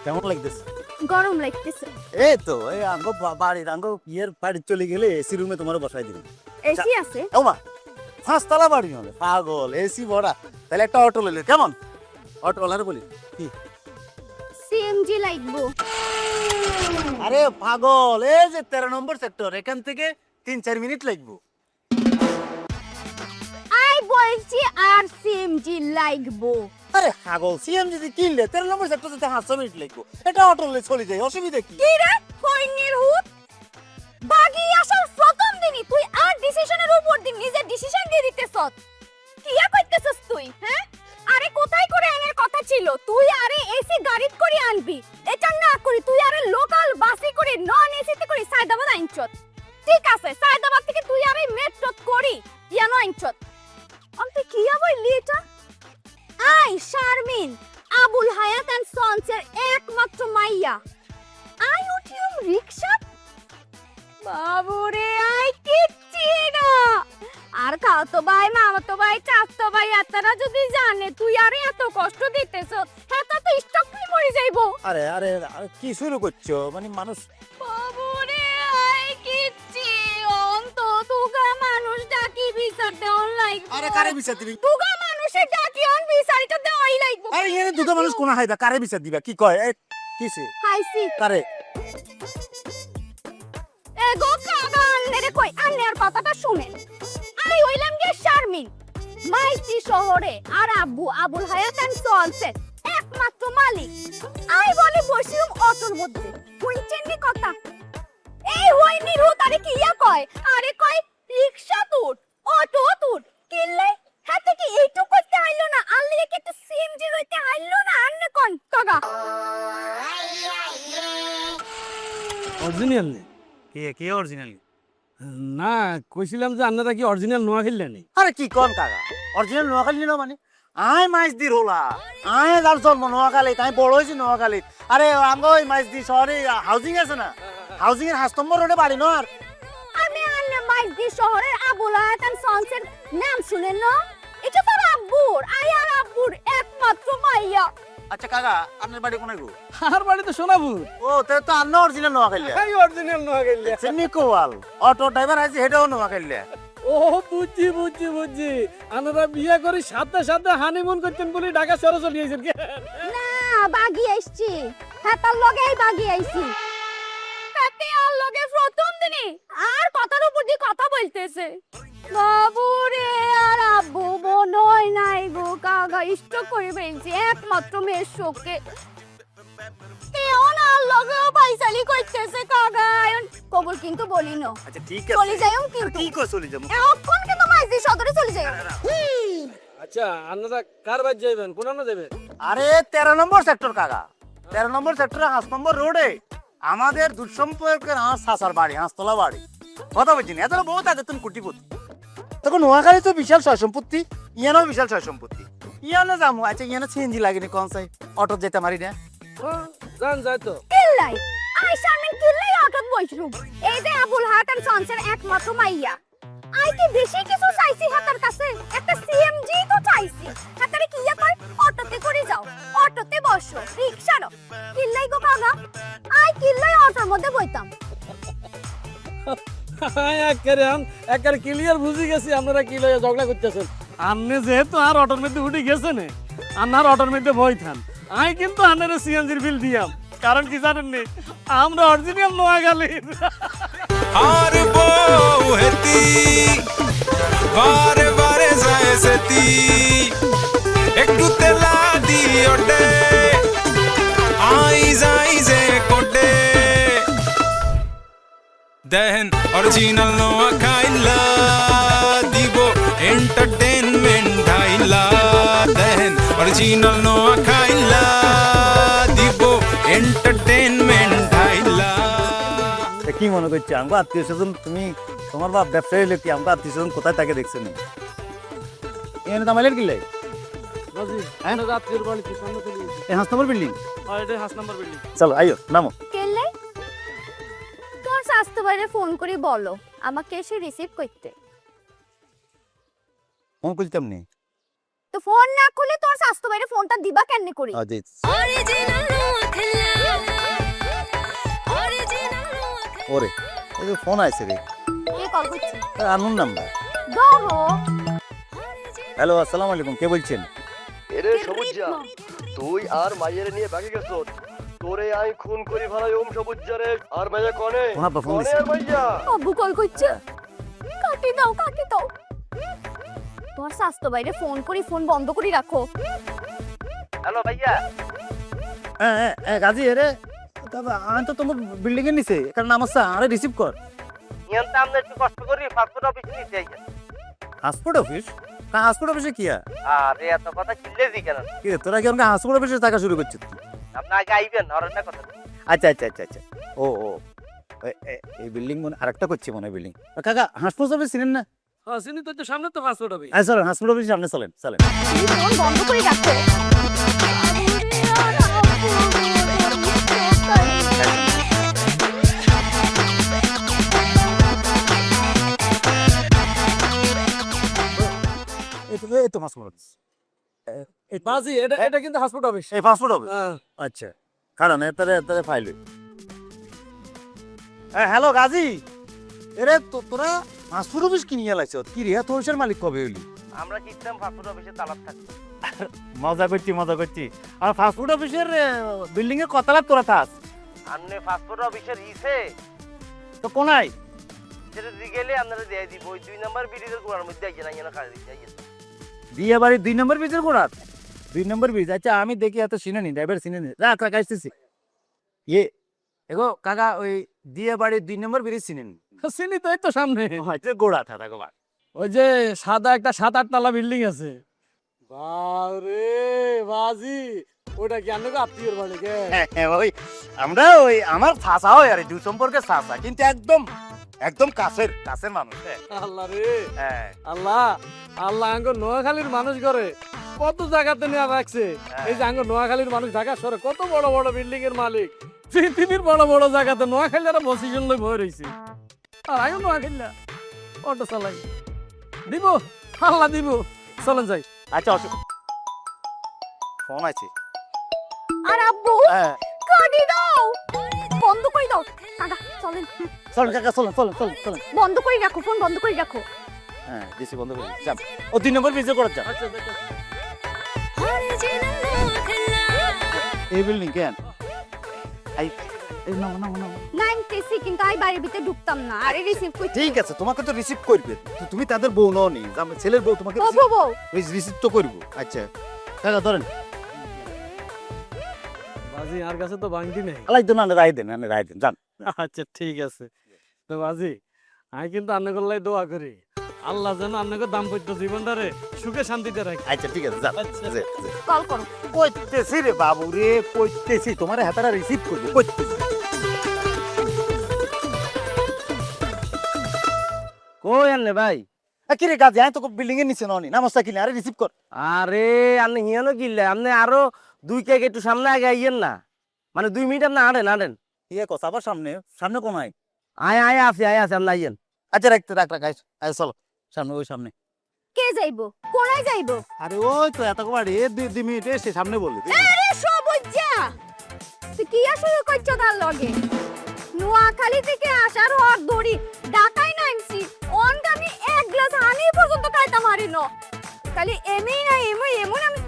কেমন লাগতেছে? গরম লাগতেছে। এই তো এই আঙ্গ বাড়ির আঙ্গ ইয়ের বাড়ি চলে গেলে এসি রুমে তোমার বসাই দিন। এসি আছে? ওমা 5 তলা বাড়ি হলে পাগল এসি ভরা। তাহলে একটা অটো লইলে কেমন? অটো ওলারে বলি কি? সিএনজি লাগবো। আরে পাগল এই যে 13 নম্বর সেক্টর এখান থেকে 3-4 মিনিট লাগবে। আই বলছি আর সিএনজি লাগবো। আরে পাগল সিএমজি দি কিনলে 13 নম্বর সেক্টর যেতে 5 মিনিট লাগবে। এটা অটো লইলে চলে যায় অসুবিধা কি? কি রে হইনির হুত বাগি আসার প্রথম দিনই তুই আর ডিসিশনের উপর দিন নিজের ডিসিশন দিয়ে দিতেছস। কিয়া কইতেছস তুই হ্যাঁ? আরে কোথায় করে আনার কথা ছিল? তুই আরে এসি গাড়িত করে আনবি। এটা না করি তুই আরে লোকাল বাসে করে নন এসিতে করে সায়দাবাদ আইনছত। ঠিক আছে সায়দাবাদ থেকে তুই আরে মেট্রো করি ইয়ানো আইনছত। আমি কিয়া বললি এটা? আই শারমিন আবুল হায়াত এন্ড সন্সের একমাত্র মাইয়া। আই উঠিউম রিকশা বাবুরে আই কিচ্ছি না। আর খাওতো ভাই মামাতো ভাই চাচতো ভাই এতরা যদি জানে তুই আরে এত কষ্ট দিতেছ হ্যাঁ তো স্টক ফ্রি মরে যাইবো। আরে আরে আরে, কি শুরু করছো মানে মানুষ বাবুরে আই কিচ্ছি অন্ত তুগা মানুষ ডাকি বিচার দেওয়ার লাগবে। আরে কারে বিচার দিবি? তুগা মানুষের ডাকি অন বিচারিটা দেওয়াই লাগবে। আরে এনে দুটো মানুষ কোন হাইবা কারে বিচার দিবা কি কয় এ কিছে হাইছি কারে এগো কাকা আন্নের কই আন্নের কথাটা শুনেন। আই হইলাম গে শারমিন মাইতি শহরে আর আব্বু আবুল হায়াত এন্ড সন্সের একমাত্র মালিক। আই বলে বসিউম অটোর মধ্যে শুনছেন নি কথা? এই হইনি রু তারে কিয়া কয়? আরে কয় রিকশা তুট অটো তুট কিল্লে হাতে কি এইটুকু করতে আইলো না আল্লি কি একটা সিএমজি রইতে আইলো না আন্নে কোন কাকা অরিজিনাল নেই কে কে অরিজিনাল? না কইছিলাম যে আপনারা কি অরিজিনাল নোয়া খেললেন নেই? আরে কি কোন কাকা অরিজিনাল নোয়াখালী নিল মানে আয় মাইজ দি রোলা আয় যার জন্ম নোয়াখালী তাই বড় হয়েছি নোয়াখালী। আরে আঙ্গ ওই মাইজ দি শহরে হাউজিং আছে না হাউজিং এর 5 নম্বর রোডে বাড়ি নর। আমি আন্নে মাইদি শহরের আবুল হায়াত এন্ড সন্সের নাম শুনেন না? এটা তো আব্বুর আই আর আব্বুর একমাত্র মাইয়া। আচ্ছা কাকা আপনার বাড়ি কোনে গো? আর বাড়িতে শোনাবুর ও তে তো আন্ন অরিজিনাল নোয়াখালী এই অরিজিনাল নোয়া খেললে। সেমি কোয়াল অটো ড্রাইভার আছে হেডাও নোয়াখালী। ও বুঝছি বুঝছি বুঝছি আপনারা বিয়ে করে সাথে সাথে হানিমুন করতেন বলে ঢাকা শহরে চলে গেছেন। না বাগি আইছি হাতার লগেই বাগি আইছি হাতে আর লগে প্রথম দিনে আর কথার উপর দিয়ে কথা বলতেছে। বাবু রে আর আব্বু বনই নাই গো কাকা স্টক করে ফেলছি একমাত্র মেয়ের শোকে। কেন আর লগেও পাইসালি করতেছে কাকা কবুল কিন্তু বলি না। আচ্ছা ঠিক চলে আছে যাইম কিন্তু কি কই চলে যাবো? এখন কিন্তু মাইজি সদরে চলে যাই। আচ্ছা আপনারা কার বাড়ি যাবেন কোন যাবেন? আরে 13 নম্বর সেক্টর কাকা 13 নম্বর সেক্টরে 5 নম্বর রোডে আমাদের দুঃসম্পর্কের সাসার বাড়ি হাঁসতলা বাড়ি। কথা বলছি না এত বহুত আছে তুমি কোটিপতি তখন নোয়াখালী তো বিশাল সয় সম্পত্তি ইয়ানো বিশাল সয় সম্পত্তি ইয়ানো যামু। আচ্ছা ইয়ানো সিএনজি লাগেনি কোন সাই অটো যেতে মারি না জান যায় তো কিল্লাই আই শারমিন কিল্লাই অটত বইছলুম এই যে আবুল হায়াত এন্ড সন্সের একমাত্র মাইয়া। আই কি বেশি কিছু চাইছি হাতার কাছে একটা সিএমজি তো চাইছি হাতারে কি ইয়া কয় অটোতে করে যাও অটোতে বসো রিকশারও কিল্লাই গো কাকা আই কিল্লাই অটোর মধ্যে বইতাম। একের ক্লিয়ার বুঝে গেছি আপনারা কি লইয়া ঝগড়া করতেছেন। আপনি যেহেতু আর অটোর মধ্যে উঠে গেছেন আপনার অটোর মধ্যে বই থান আমি কিন্তু আপনার সিএনজির বিল দিয়াম কারণ কি জানেন নি আমরা অরিজিনাল নোয়াখালীর। আর বউ হেতি বারে বারে যায় সেতি একটু তেলা দিওটে আই যাই যে কোটে দেন অরিজিনাল নোয়া খাইলা দিব এন্টারটেইনমেন্ট ঢাইলা দেন অরিজিনাল নোয়া খাইলা দিব এন্টারটেইনমেন্ট ঢাইলা। কি মনে করছো আমগো আত্মীয় স্বজন তুমি তোমার বাপ ব্যবসায়ী লোক কি আমগো আত্মীয় স্বজন কোথায় তাকে দেখছেন এনে তামাইলের কিলাই হ্যাঁ রাত্রির বাড়ি কি সামনে চলে গেছে। এই 5 নম্বর বিল্ডিং এটা 5 নম্বর বিল্ডিং। চলো আইও নামো। কিল্লাই তোর স্বাস্থ্য বাইরে ফোন করে বলো আমাকে এসে রিসিভ করতে। ফোন করতাম নি তো ফোন না করলে তোর স্বাস্থ্য বাইরে ফোনটা দিবা কেন করি? আজ অরিজিনাল ওরে এই যে ফোন আইছে রে, কে কল করছে? Unknown number. ধরো। হ্যালো, আসসালামু আলাইকুম, কে বলছেন? এরে সবুজ্জা, তুই আর মাইয়ের নিয়ে বাকি গেছ, তোরে আই খুন করি ভালাই ওম সবুজ্জারে। আর মাইয়া কনে কোন আব্বা ফোন কনে দিছে? আর মাইয়া আব্বু কল করছে। কাটি দাও, কাটি দাও। তোর স্বাস্থ্য বাইরে ফোন করি, ফোন বন্ধ করি রাখো। হ্যালো ভাইয়া, হ্যাঁ গাজী, এরে আমি তো তোমার বিল্ডিং এর নিচে, এখানে নাম আছে, আরে রিসিভ কর। ইয়ানতে আমরা একটু কষ্ট করি পাসপোর্ট অফিসে নিতে আইছেন। হাসপাতাল অফিস? হাসপাতাল অফিসে কি আর? আরে এত কথা চিল্লেছি কেন? কি রে, তোরা কি আমাকে হাসপাতাল অফিসে থাকা শুরু করছিস? আপনি আগে আইবেন, অরণ্য কথা। আচ্ছা আচ্ছা আচ্ছা আচ্ছা, ও ও এই বিল্ডিং মনে আরেকটা করছে মনে হয় বিল্ডিং। কাকা হাসপাতাল অফিস চিনেন না? হ্যাঁ চিনি তো, তো সামনে তো পাসপোর্ট হবে। আচ্ছা চলেন, হাসপাতাল অফিসের সামনে চলেন চলেন। তুমি ফোন বন্ধ করে রাখো। এই তো হাসপাতাল অফিস। বাজি, এটা এটা কিন্তু হাসপাতাল অফিস। এই পাসপোর্ট অফিস? হ্যাঁ। আচ্ছা, কারণ এতারে ফাইল। হ্যালো গাজী, এরে তোরা পাসপোর্ট অফিস কিনে এলাইছ? কি রে, তোর মালিক কবে হইলি? আমরা কিনতাম পাসপোর্ট অফিসে তালাব থাকতো। মজা করছি। আর পাসপোর্ট অফিসের বিল্ডিং এর কতলা তোরা থাক? আপনি পাসপোর্ট অফিসের ইসে তো কোনায়? সেটা দিয়ে গেলে আপনারা দিয়ে দিব। ওই 2 নম্বর ব্রিজের গোড়ার মধ্যে আইছেন, আইনা কাজ দিতে আইছেন। বিয়ে বাড়ি 2 নম্বর ব্রিজের গোড়ার? 2 নম্বর ব্রিজ, আচ্ছা আমি দেখি এত চিনি, ড্রাইভার চিনি। রাখ আসতেছি। ইয়ে এগো কাকা, ওই দিয়ে বাড়ি 2 নম্বর ব্রিজ চিনেন? চিনি তো, এই তো সামনে। হয়তো গোড়া থাকা গোড়া। ওই যে সাদা একটা 7-8 তলা বিল্ডিং আছে। বারে বাজি, ওটা কি আপনাকে আত্মীয়র বাড়ি কে? ওই আমরা ওই আমার ফাঁসা হয় আর দু সম্পর্কে ফাঁসা, কিন্তু একদম একদম কাছের মানুষ। আল্লাহ রে, হ্যাঁ আল্লাহ আল্লাহ আঙ্গ নোয়াখালীর মানুষ করে কত জায়গাতে নিয়ে রাখছে। এই যে আঙ্গ নোয়াখালীর মানুষ ঢাকা শহরে কত বড় বড় বিল্ডিং এর মালিক, পৃথিবীর বড় বড় জায়গাতে নোয়াখালীরা পজিশন লই বই রইছে। আর আঙ্গ নোয়াখালীরা অটো চালাই দিব, আল্লাহ দিব। চলেন যাই। আচ্ছা ফোন আছে। আর আব্বু হ্যাঁ কাটি দাও, বন্ধ করে দাও। কাকা চলেন, চলেন কাকা, চলেন। বন্ধ করে রাখো, ফোন বন্ধ করে রাখো। হ্যাঁ দিছি, বন্ধ করে যাব। ও 2 নম্বর ব্রিজে করে যা। আচ্ছা দেখো, এই বিল্ডিং কেন? এই না। নাইনতেছি, কিন্তু আমি বাড়ির ভিতরে ঢুকতাম না। আরে রিসিভ করছি। ঠিক আছে, তোমাকে তো রিসিভ করবে, তুমি তাদের বউ নও নি, আমার ছেলের বউ, তোমাকে বউ রিসিভ তো করবো। আচ্ছা কাকা ধরেন। বাজি আর কাছে তো বাংটি নেই। আলাই তো না, রায় দেন যান। আচ্ছা ঠিক আছে। তো বাজি আমি কিন্তু আপনাকে দোয়া করি, আল্লাহ যেন আপনাকে দাম্পত্য জীবনটারে সুখে শান্তিতে রাখে। আচ্ছা ঠিক আছে, যান। আচ্ছা। কল করো। কইতেছি রে বাবু রে, কইতেছি, তোমার হাতারা রিসিভ করবো, কইতেছি। কই আনলে ভাই? কি রে কাজে, আমি তো বিল্ডিং এর নিচে ননি, নামস্তা কিনে, আরে রিসিভ কর। আরে আপনি হিয়ানো কিনলে, আপনি আরো 2 কেক একটু সামনে আগে আইয়েন না, মানে 2 মিনিট আপনি আড়েন। ইয়ে কথা আবার সামনে কোন হয়? আয় আছে আপনি আইয়েন। আচ্ছা রাখ চলো সামনে। কে যাইবো? কোনায় যাইবো? আরে ওই তো এত বাড়ি 2 মিনিট এসে সামনে বললি। আরে সবুজা, তুই কি আসলে কইছ তার লগে? নোয়াখালী থেকে আসার হর দড়ি ঢাকায় নামছি, আমি 1 গ্লাস হানি পর্যন্ত খাইতাম হারিনো। খালি এমই না এমন আমি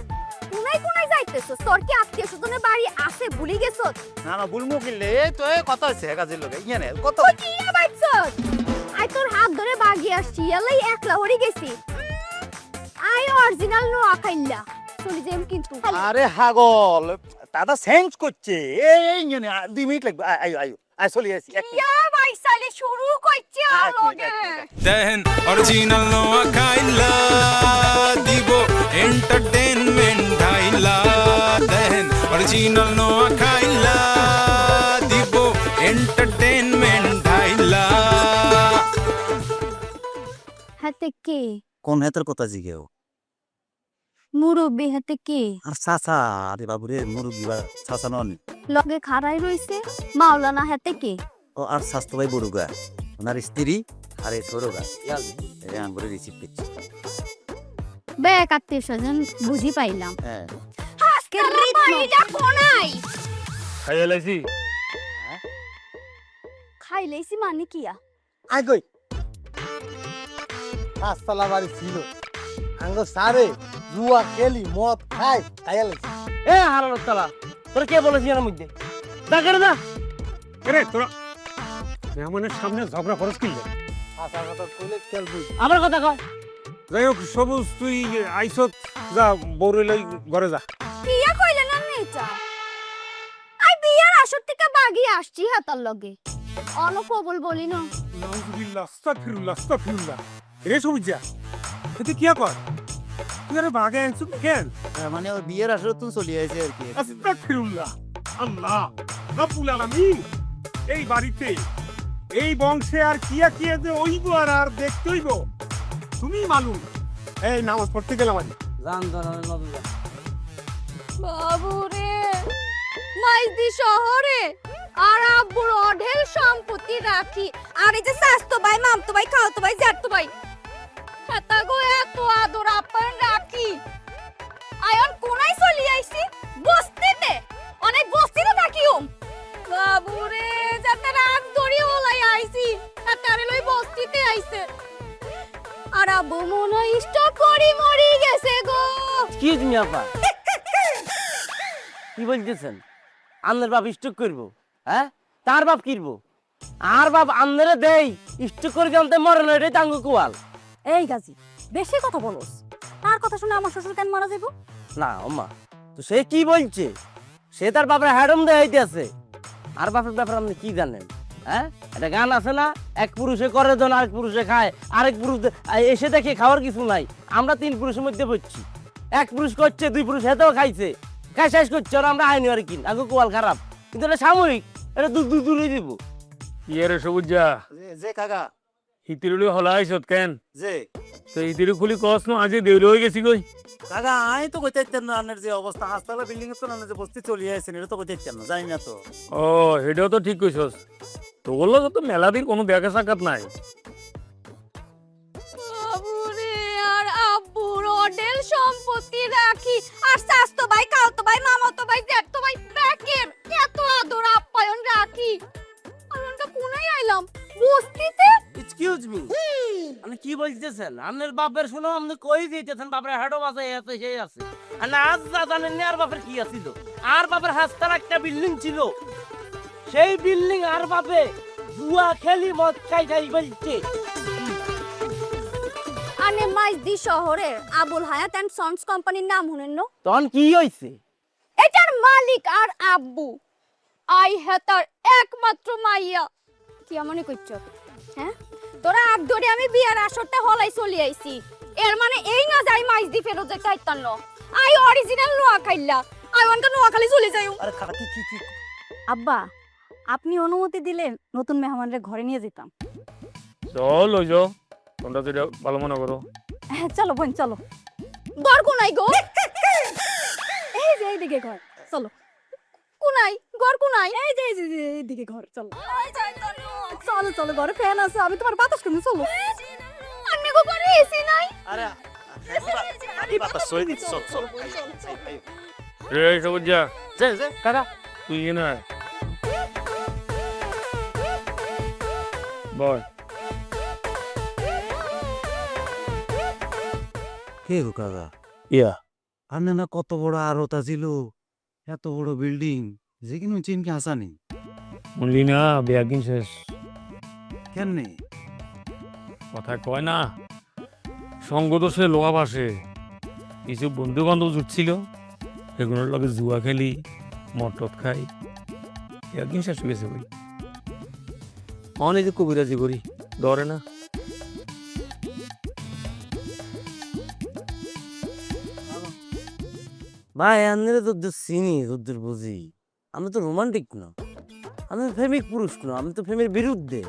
কোনায় যাইতেছ? তোর কি আত্মীয় স্বজনের বাড়ি আছে ভুলি গেছ? না বুলমু কিনলে, এই তো এই কথা হচ্ছে কাজের লোকে ইয়ে নে কত। তুই কি বাইছ? আই তোর হাত ধরে বাগি আসছি, এলাই একলা হরি গেছি। আই অরিজিনাল নোয়াখাইলা চলি যেম কিন্তু। আরে হাগল, দাদা চেঞ্জ করছে, এই ইয়ে নে 2 মিনিট লাগবে। আয় চলি আসি। ইয়া বাইসালে শুরু কইছে আর লগে। দেন অরিজিনাল নোয়া খাইলা দিব এন্টারটেইনমেন্ট ঢাইলা। দেন অরিজিনাল নোয়া খাইলা দিব এন্টারটেইনমেন্ট ঢাইলা। হাতে কে? কোন হেতের কথা জিগেও? মুরব্বি হাতে কে? আর চাচা, আরে বাবু রে, মুরব্বি বা চাচা ননি। লগে খাড়াই রইছে মাওলানা হাতে কে? ও আর স্বাস্থ্য ভাই বড়ুগা, ওনার স্ত্রী আর এই ছোটগা এরে আঙ্গুরে রিসিভ করছে। বেক আত্মীয় স্বজন বুঝি পাইলাম। হ্যাঁ আজকের বাড়িটা কোনায়? খাইয়া লাইছি। খাইলেইছি মানে কিয়া আই কই পাঁচতলা বাড়ি ছিল আঙ্গ সারে জুয়া খেলি মদ খাই খাইয়ালে এ হারানোর তালা তোর কে বলেছি এর মধ্যে ডাকের না রে তোরা মেহমানের সামনে ঝগড়া খরচ কিনলে আশা কথা কইলে কেল বুঝ আমার কথা কয় যাই হোক সবুজ তুই আইসত যা বউরে লই ঘরে যা কিয়া কইলেন না মেয়েটা আই বিয়ার আসর থেকে বাগি আসছি হাতার লগে অল্প বলি না নাউজুবিল্লাহ আস্তাগফিরুল্লাহ আস্তাগফিরুল্লাহ রে সবুজা এতে কি কর তুই আরে বাগে আনছ কেন মানে ওর বিয়ের আসরে তুই চলে আইছে আর কি আস্তাগফিরুল্লাহ আল্লাহ রাব্বুল আলামিন এই বাড়িতে এই বংশে আর কিয়া কিয়া যে ওইব আর দেখতে হইব তুমি মালুম এই নামাজ পড়তে গেলাম আমি জান জান বাবুরে মাইদি শহরে আর আব্বুর অঢেল সম্পত্তি রাখি আর এই যে স্বাস্থ্য ভাই মামতো ভাই খাওতো ভাই জ্যাঠতো ভাই হাতা গো এত আদর আপ্যায়ন রাখি আয়ন কোনাই চলি আইছি বস্তিতে অনেক বস্তিতে থাকিও বাবুরে যাতে রাগ ধরি হলাই আইছি তারে লই বস্তিতে আইছে আর আব্বু মনে ইষ্ট করি মরি গেছে গো এক্সকিউজ মি আপা কি বলতেছেন আমনের বাপ স্টক করব হ্যাঁ তার বাপ কিরবো আর বাপ আমনেরে দেই স্টক করে জানতে মরে না এটাই তাঙ্গ কোয়াল এই গাজি বেশি কথা বলস তার কথা শুনে আমার শ্বশুর কেন মারা যাইব না আম্মা তো সে কি বলছে সে তার বাপের হ্যাডম দেখাইতে আছে আর বাপের ব্যাপারে আপনি কি জানেন হ্যাঁ একটা গান আছে না এক পুরুষে করে জন আরেক পুরুষে খায় আরেক পুরুষ এসে দেখে খাওয়ার কিছু নাই আমরা তিন পুরুষের মধ্যে পড়ছি এক পুরুষ করছে দুই পুরুষ হেতেও খাইছে খাই শেষ করছে আর আমরা আইনি আর কিন আগে কোয়াল খারাপ কিন্তু এটা সাময়িক এটা দূরে দিব ইয়ে সবুজ যা যে কাকা হিতিরুলি হলা আইসত কেন যে তো হিতিরু খুলি কস ন আজি দেউলি হয়ে গেছি কই কাকা আমি তো কইতে চাইতাম না আপনার যে অবস্থা হাসপাতাল বিল্ডিং এর তো না যে বস্তি চলে আইছেন এটা তো কইতে চাইতাম না জানি না তো ও এটাও তো ঠিক কইছস তো বললো তো মেলা দিন কোনো দেখা সাক্ষাৎ নাই বাবুরে আর আব্বুর অঢেল সম্পত্তি রাখি আর স্বাস্থ্য ভাই খাওতো ভাই মামাতো ভাই জ্যাঠতো ভাই ব্যাকের এত আদর আপ্যায়ন রাখি আর ওনটা কোনায় আইলাম বস্তিতে এক্সকিউজ মি আপনি কি বলতেছেন আপনার বাপের শুনো আপনি কই দিতেছেন বাপের হেডও আছে এত সেই আছে আর না আজ যা জানেন না আর বাপের কি আছিল আর বাপের হাসতার একটা বিল্ডিং ছিল সেই বিল্ডিং আর বাপে জুয়া খেলি মদ খাই বলছে আনে মাইজদি শহরের আবুল হায়াত এন্ড সন্স কোম্পানির নাম শুনেন না তখন কি হইছে এটার মালিক আর আব্বু আই হেতার একমাত্র মাইয়া কি মনে করছ হ্যাঁ তোরা আগ ধরে আমি বিয়ার আসরতে হলাই চলি আইছি এর মানে এই না যাই মাইজদি ফেরত যাইতে আইতাম না আই অরিজিনাল নোয়া খাইলা আই ওয়ানকা নোয়া খালি চলে যাইও আরে খালা কি কি কি আব্বা আপনি অনুমতি দিলেন নতুন মেহমানরে ঘরে নিয়ে যেতাম চল ওই যাও তোমরা যেটা ভালো মনে করো হ্যাঁ চলো বোন চলো ঘর কোনাই গো এই যে এইদিকে ঘর চলো কোনাই ঘর কোনাই এই যে এইদিকে ঘর চলো চলো চলো ঘরে ফ্যান আছে আমি তোমার বাতাস কিনে চলো আন্নে গো ঘরে এসি নাই আরে আমি বাতাস সই দিচ্ছি চল চল রে সবুজ যা যে কাকা তুই এনে আয় বয় কে গো কাকা ইয়া আনে না কত বড় আরতা ছিল এত বড় বিল্ডিং যে কিনো চিনকে আসানি শুনলি না বিয়াকিন শেষ কেমনে কথা কয় না সঙ্গ তো সে লোহা বাসে কিছু বন্ধু বান্ধব জুটছিল সেগুলোর লগে জুয়া খেলি মটত খাই একদিন শেষ হয়ে গেছে বই অনেক যে কবিরাজি করি ধরে না ভাই আপনারা তো চিনি তোদের বুঝি আমি তো রোমান্টিক না আমি প্রেমিক পুরুষ না আমি তো প্রেমের বিরুদ্ধে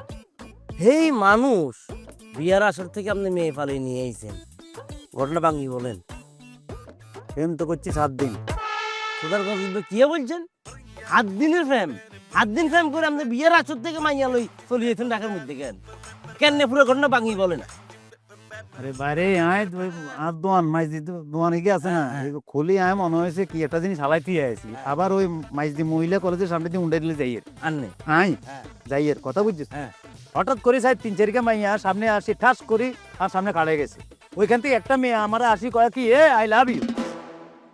হেই মানুষ বিয়ার আসর থেকে আপনি মেয়ে ফালিয়ে নিয়ে আইছেন ঘটনা ভাঙ্গি বলেন প্রেম তো করছি 7 দিন তোদের কথা কি বলছেন 7 দিনের প্রেম 7 দিন প্রেম করে আপনি বিয়ার আসর থেকে মাইয়া লই চলিয়েছেন ঢাকার মধ্যে কেন পুরো ঘটনা ভাঙ্গি বলেন আরে বাইরে আয় আর দোয়ান মাইজি দোয়ানে কি আছে না এগুলো খুলি আয় মনে হয়েছে কি একটা জিনিস হালাই দিয়ে আছি আবার ওই মাইজি মহিলা কলেজের সামনে দিয়ে উন্ডাই দিলে যাইয়ের আননে আই হ্যাঁ। যাইয়ের কথা বুঝছিস হ্যাঁ। হঠাৎ করে সাই 3-4 মাইয়া সামনে আসি ঠাস করি আর সামনে কাড়ে গেছে ওইখান থেকে একটা মেয়ে আমার আসি কয় কি এ আই লাভ ইউ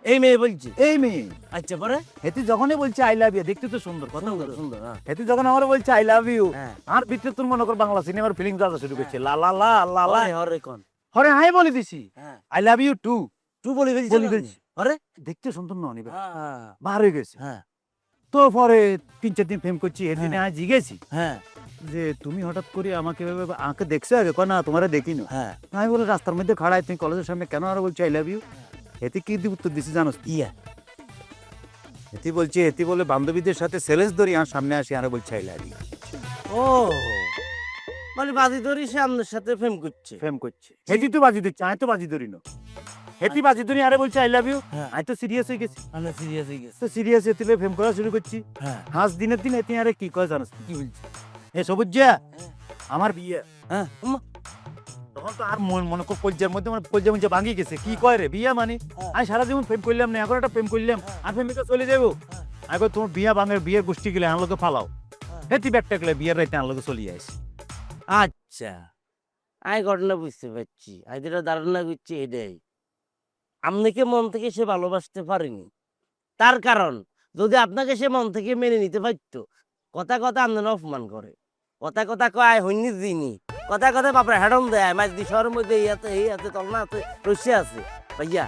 এই মেয়ে বলছি এই মেয়ে আচ্ছা পরে হেতি যখনই বলছে আই লাভ ইউ দেখতে তো সুন্দর কথা সুন্দর সুন্দর হ্যাঁ। হেতি যখন আমার বলছে আই লাভ ইউ হ্যাঁ। আর ভিতরে তোর মনে কর বাংলা সিনেমার ফিলিংস আসা শুরু করছে লা লা লা লা লা হরে হরে কোন হরে হাই বলে দিছি হ্যাঁ আই লাভ ইউ টু তুই বলি ফেলছিস বলি ফেলছি। হরে দেখতে সুন্দর না নিবে হ্যাঁ বার হয়ে গেছে হ্যাঁ তো পরে 3-4 দিন প্রেম করছি এদিনে আজ জিগেছি হ্যাঁ যে তুমি হঠাৎ করে আমাকে এভাবে আঁকে দেখছো আগে কয় না তোমারে দেখিনি হ্যাঁ আমি বলে রাস্তার মধ্যে খাড়াই তুমি কলেজের সামনে কেন আর বলছো আই লাভ ইউ এতে কি দিয়ে উত্তর দিছি জানো ইয়া এতে বলছে এতে বলে বান্ধবীদের সাথে সেলেন্স ধরি আর সামনে আসি আর বলছে আই লাভ ইউ ও মানে বাজি ধরি সে আপনার সাথে প্রেম করছে প্রেম করছে হেতি তো বাজি দিচ্ছে আমি তো বাজি ধরি না হেতি বাজি ধরি আরে বলছে আই লাভ ইউ হ্যাঁ। আমি তো সিরিয়াস হয়ে গেছি আমরা সিরিয়াস হয়ে গেছে তো সিরিয়াস এতে প্রেম করা শুরু করছি হ্যাঁ হাঁস দিনের দিন এতে আরে কি কয় জানো কি বলছে এ সবুজা আমার বিয়ে হ্যাঁ উম্মা, তখন তো আর মনে কর কলজার মধ্যে মানে কলজা মুঞ্জা ভাঙি গেছে কি কয় রে বিয়া মানে আমি সারা জীবন প্রেম করলাম না এখন একটা প্রেম করলাম আর প্রেমিকা চলে যাবো এখন তোমার বিয়া ভাঙের বিয়ের গোষ্ঠী গেলে আনলোকে ফালাও হেতি ব্যাগটা গেলে বিয়ের রাইতে আনলোকে চলে আসে আচ্ছা আমি ঘটনা বুঝতে পারছি আমি যেটা ধারণা করছি এটাই আপনাকে মন থেকে সে ভালোবাসতে পারেনি তার কারণ যদি আপনাকে সে মন থেকে মেনে নিতে পারতো কথা কথা আপনার অপমান করে কথা কথা কয় হইনি দিনি কথা কথা বাপরে হেডম দেয় মাছ দি শহরের মধ্যে এই আছে তলনা আছে রসিয়া আছে ভাইয়া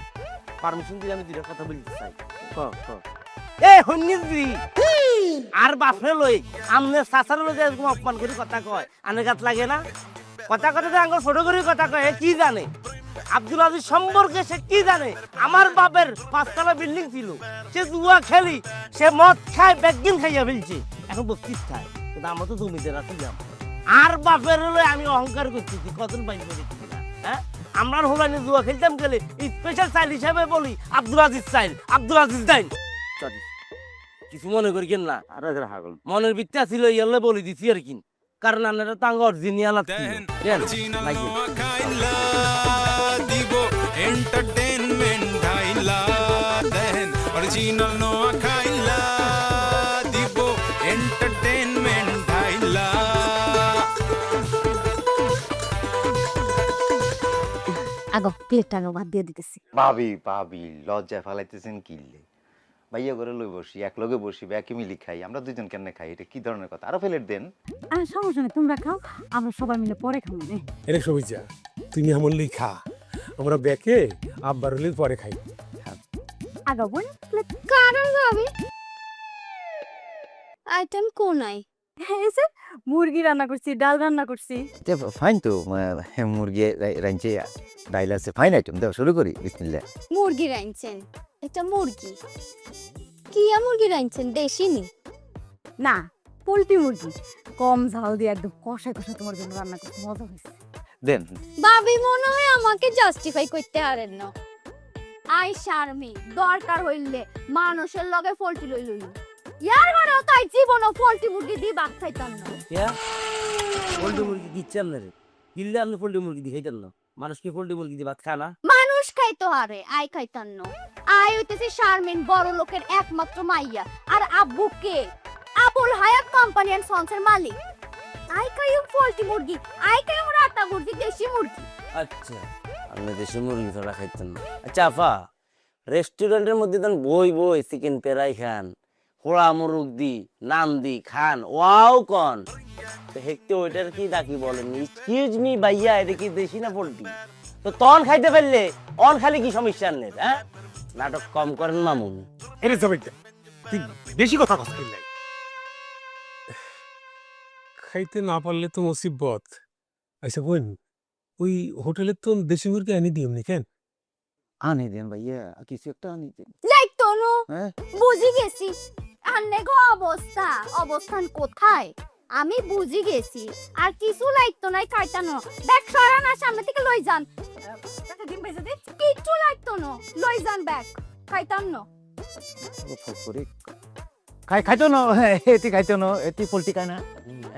পারমিশন দিলে আমি দুইটা কথা বলতে চাই এ হইনি দি আর বাপরে লই আমনে সাসার লই এরকম অপমান করে কথা কয় আনে গাত লাগে না কথা কথা আঙ্গুর ফটো করে কথা কয় এ কি জানে আব্দুল আজিজ সম্পর্কে সে কি জানে আমার বাপের 5তলা বিল্ডিং ছিল সে জুয়া খেলি সে মদ খায় ব্যাগিন খাইয়া ফেলছে এখন বস্তির খায় কিন্তু আমরা তো জমিতে রাখি যাম আর বাপের হলে আমি অহংকার করতেছি কতদিন বাইক করেছি না হ্যাঁ আমরা হোলানি জুয়া খেলতাম গেলে স্পেশাল চাইল্ড হিসাবে বলি Abdul Aziz child Abdul Aziz thine sorry কিছু মনে করি কেন না আরে হাগল মনের ভিত্তি ছিল ইয়ালে বলে দিছি আর কি কারণ আপনারা তাঙ্গ অরিজিনাল দেন অরিজিনাল নোয়া খাইলা দিব এন্টারটেইনমেন্ট ঢাইলা দেন অরিজিনাল নোয়া খাইলা দিব এন্টারটেইনমেন্ট ঢাইলা আগো প্লেটটা আগো ভাত দিয়ে দিতেছি ভাবি ভাবি লজ্জা ফেলাইতেছেন কিনলে ভাইয়া করে লই বসি এক লগে বসি একই মিলি খাই আমরা দুজন কেন খাই এটা কি ধরনের কথা আরো প্লেট দেন আর সমস্যা নেই তোমরা খাও আমরা সবাই মিলে পরে খাবো রে এরে সবিজা তুমি এমন খা আমরা ব্যাকে আব্বার হলে পরে খাই আগো বোন প্লেট কারণ যাবে আইটেম কোনাই এসে মুরগি রান্না করছি ডাল রান্না করছি ফাইন তো মুরগি রাঁধছে ডাইল আছে ফাইন আইটেম দাও শুরু করি বিসমিল্লাহ মুরগি রাইনছেন এটা মুরগি কিয়া মুরগি রাইনছেন দেশি নি না পোলট্রি মুরগি কম ঝাল দিয়ে একদম কষায় কষায় তোমার জন্য রান্না করতে মজা হয়েছে দেন ভাবি মনে হয় আমাকে জাস্টিফাই করতে পারেন না আই শারমি দরকার হইলে মানুষের লগে পোলট্রি লই লই ইয়ার ঘরেও তাই জীবনও পোলট্রি মুরগি দিয়ে ভাত খাইতাম না পোল্ট্রি মুরগি দিচ্ছে আপনারে কিনলে আপনি পোল্ট্রি মুরগি দিয়ে খাইতেন না মানুষ কি পোল্ট্রি মুরগি দিয়ে ভাত খায় না মানুষ খাইতো হারে আই খাইতাম না আই হইতেছে শারমিন বড় লোকের একমাত্র মাইয়া আর আব্বু কে আবুল হায়াত কোম্পানি এন্ড সন্সের মালিক আই খাইও পোলট্রি মুরগি আই খাইও রাতা মুরগি দেশি মুরগি আচ্ছা আপনি দেশি মুরগি ছাড়া খাইতেন না আচ্ছা আফা রেস্টুরেন্টের মধ্যে দেন বই বই চিকেন পেরাই খান পোড়া মুরগ দি নান দি খান ওয়াও কন তো হেকতে ওইটার কি ডাকি বলেন এক্সকিউজ মি ভাইয়া এটা কি দেশি না পোল্ট্রি তো তন খাইতে পারলে অন খালি কি সমস্যা নেই হ্যাঁ নাটক কম করেন মামুন এরে সবিজা তুই বেশি কথা কস কিনলে খাইতে না পারলে তো মুসিবত আচ্ছা বোন ওই হোটেলে তো দেশি মুরগি আনি দিও নি কেন আনি দেন ভাইয়া কিছু একটা আনি দেন লাইতো নো হ্যাঁ বুঝি গেছি আন্নে গো অবস্থা অবস্থান কোথায় আমি বুঝি গেছি আর কিছু লাগতো নাই খাইতানো ব্যাগ সরা না সামনে থেকে লই যান ডিম ভেজে দে কিচ্ছু লাগতো না লই যান ব্যাগ খাইতাম না করে খাইতো না এটি খাইতো না এটি পোল্ট্রি খায় না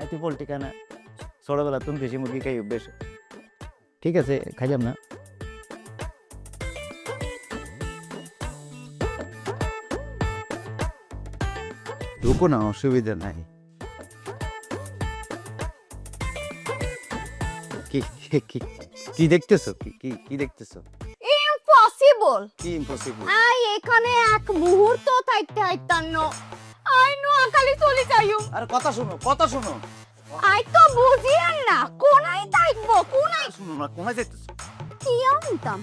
এটি পোল্ট্রি খায় না ছোটবেলা তুমি দেশি মুরগি খাই অভ্যেস ঠিক আছে খাইলাম না। ঢুকো না, অসুবিধা নাই। কি কি- কি কি দেখতেছো? কি কি কি দেখতেছো? ইম্পসিবল। কি ইম্পসিবল? আই এখানে এক মুহূর্ত থাকতে হাইতান্ন আই নোয়াখালী চলে যাইও। আরে কথা শোনো, কথা শোনো। আই তো বুঝিয়েন না কোনাই থাকবো কোনাই শোনো না, কোথায় যাইতেছো? কি আনতাম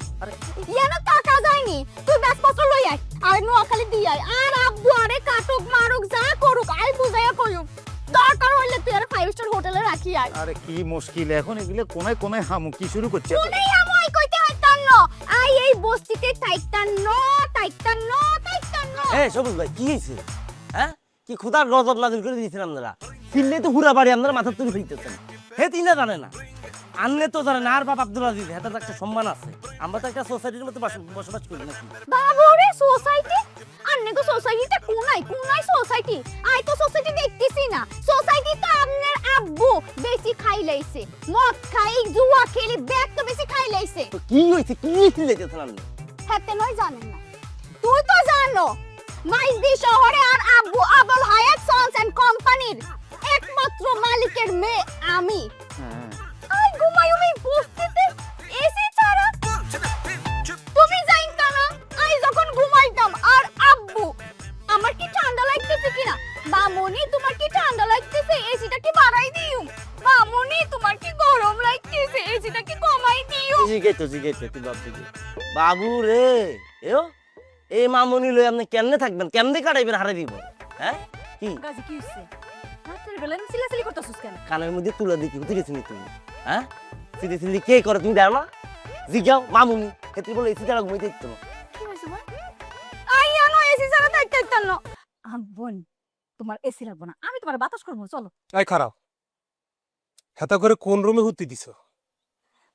ইয়ান টাকা যায়নি তুই ব্যাগপত্র লই আয় আর নোয়াখালী দিয়ে আয় আর আব্বু আরে কাটুক মারুক যা করুক আই বুঝাইয়া কইও দরকার হইলে তুই আর 5 স্টার হোটেলে রাখি আয়। আরে কি মুশকিল এখন এগুলো কোনায় কোনায় হামু কি শুরু করছে? কোনাই আমই কইতে হাইতান্ন আই এই বস্তিতে থাকতান্ন থাকতান্ন থাকতান্ন। এ সবুজ ভাই কি হয়েছে? হ্যাঁ কি খুদার গজব নাজিল করে দিয়েছেন আপনারা? ফিরলে তো হুরা বাড়ি আপনারা মাথার তুলে ফেলতেছেন। হে তিনা জানে না, আনলে তো জানে না। আর বাপ আব্দুল আজিজ হেতার তো একটা সম্মান আছে। আমরা তো একটা সোসাইটির মধ্যে বসবাস করি নাকি? বাবুরে সোসাইটি আন্নে গো সোসাইটিতে কোনাই কোনাই সোসাইটি আই তো সোসাইটি দেখতেছি না। সোসাইটি তো আপনার আব্বু বেশি খাই লাইছে মদ খাই জুয়া খেলি ব্যাগ তো বেশি খাই লাইছে। তো কি হয়েছে? কি লেগেছেন আপনি? হাতে নয় জানেন না তুই তো জানো মাইজদি শহরে আর আব্বু আবুল হায়াত সন্স এন্ড কোম্পানির একমাত্র মালিকের মেয়ে আমি। আই ঘুমাইও এই বস্তিতে এসি ছাড়া তুমি জানতা না আই যখন ঘুমাইতাম আর আব্বু আমার কি ঠান্ডা লাগতেছে কিনা মামুনি তোমার কি ঠান্ডা লাগতেছে এসিটা কি বাড়াই দিও মামুনি তোমার কি গরম লাগতেছে এসিটা কি কমাই দিও। জিগাইতো তুই বাবু রে এও এই মামুনি লই আপনি কেমনে থাকবেন? কেমনে কাটাইবেন? হারাই দিব। হ্যাঁ কি গাজি কি হইছে রাতের বেলা চিল্লাচিল্লি করতেছস কেন? কানের মধ্যে তুলা দিকে কোথায় গেছিনি তুমি? হ্যাঁ সিলি কে করে তুমি দাও না? জিগাও মামুনি হেতু বলে এসি ছাড়া ঘুমাইতে দিত না। কি হইছে বল আই আনো এসি ছাড়া থাকতে না বোন তোমার এসি লাগবে না আমি তোমার বাতাস করব চলো। এই খারাপ হেতা করে কোন রুমে হুতি দিছো?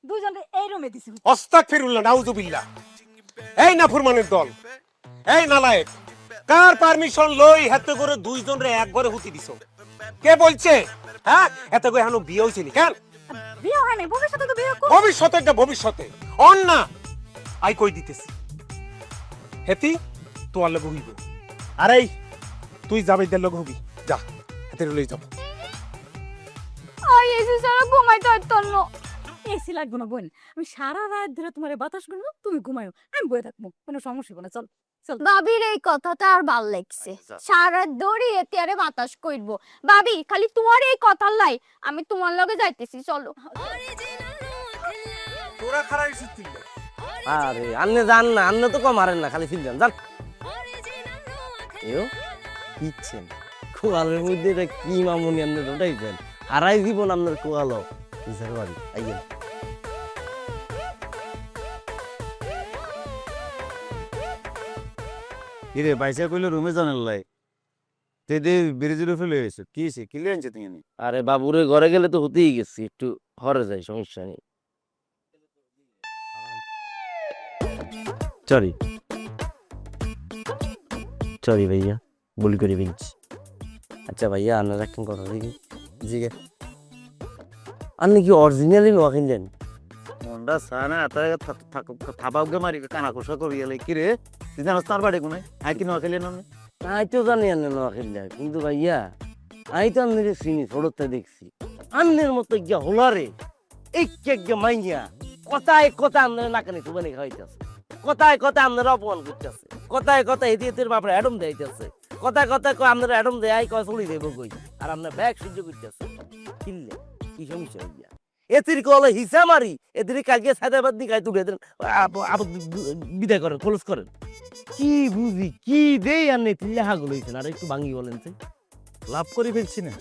দুইজনে এই রুমে দিছি। আস্তাগফিরুল্লাহ নাউজুবিল্লাহ। এই নাফরমানের দল, এই নালায়েক, কার পারমিশন লই হেতে করে দুইজন রে এক ঘরে হুতি দিছো? কে বলছে? হ্যাঁ এত করে হানো বিয়ে হইছে নি কেন? বিয়ে হয় নাই ভবিষ্যতে তো বিয়ে করব। ভবিষ্যতে এটা ভবিষ্যতে অন না আই কই দিতেছি হেতি তোয়ার লগে হইব। আরে তুই যাবে দের লগে হবি, যা হেতে লই যাব। আই এসি ছাড়া ঘুমাইতে পারতাম না। এসি লাগবে না বোন আমি সারা রাত ধরে তোমার বাতাস করব তুমি ঘুমায়ো আমি বয়ে থাকবো কোনো সমস্যা হবে না চল চল। বাবির এই কথাটা আর ভাল লাগছে সারা দড়ি এতে আরে বাতাস কইব ভাবি খালি তোমার এই কথা লাই আমি তোমার লগে যাইতেছি চলো। তোরা খারাই সুতিল আরে আন্নে জান না, আন্নে তো কম মারেন না, খালি ফিল যান জান। এও ইচ্ছেন কোয়ালের মধ্যে এটা কি মামুনি আন্নে ওটাইছেন? হারাই জীবন আপনার কোয়ালো বিচার বাড়ি আইয়েন। কিরে বাইসা কইলো রুমে জানার লাই তে দে বেরিজুরে ফেলে হয়েছে কি হয়েছে? কি লিয়ে আনছে তুমি? আরে বাবুরে ঘরে গেলে তো হতেই গেছি, একটু হরে যাই সমস্যা নেই। সরি সরি ভাইয়া ভুল করে ফেলছি। আচ্ছা ভাইয়া আপনার একটা কথা দেখি জিগে আপনি কি অরিজিনালি নোয়া কিনলেন? মন্ডা সানা তাই থাপাকে মারি কানা কোষা করি এলে কি রে তুই জানাস তার বাড়ি কোনে আই কি নোয়া খেলে না? আমি তো জানি আপনি নোয়া কিনলেন, কিন্তু ভাইয়া আমি তো আপনাকে চিনি ছোটতে দেখছি আপনার মতো গিয়া হোলারে এক মাইয়া কথায় কথা আপনারা নাকানি সুবানি খাওয়াইতেছে, কথায় কথা আপনারা অপমান করতেছে, কথায় কথা এদিকে বাপরা অ্যাডম দেখাইতেছে, কথায় কথায় কয় আপনারা অ্যাডম দেয় কয় চলি দেবো কই আর আপনার ব্যাগ সহ্য করতেছে। কিনলে কি সমস্যা হইয়া এতির কলে হিসা মারি এদের কালকে সাদাবাদ দিকে তুলে দেন বিদায় করেন খোলস করেন। কি বুঝি কি দেই আর নেই লেহাগুলো হয়েছেন আর একটু ভাঙ্গি বলেন তো। লাভ করে ফেলছি না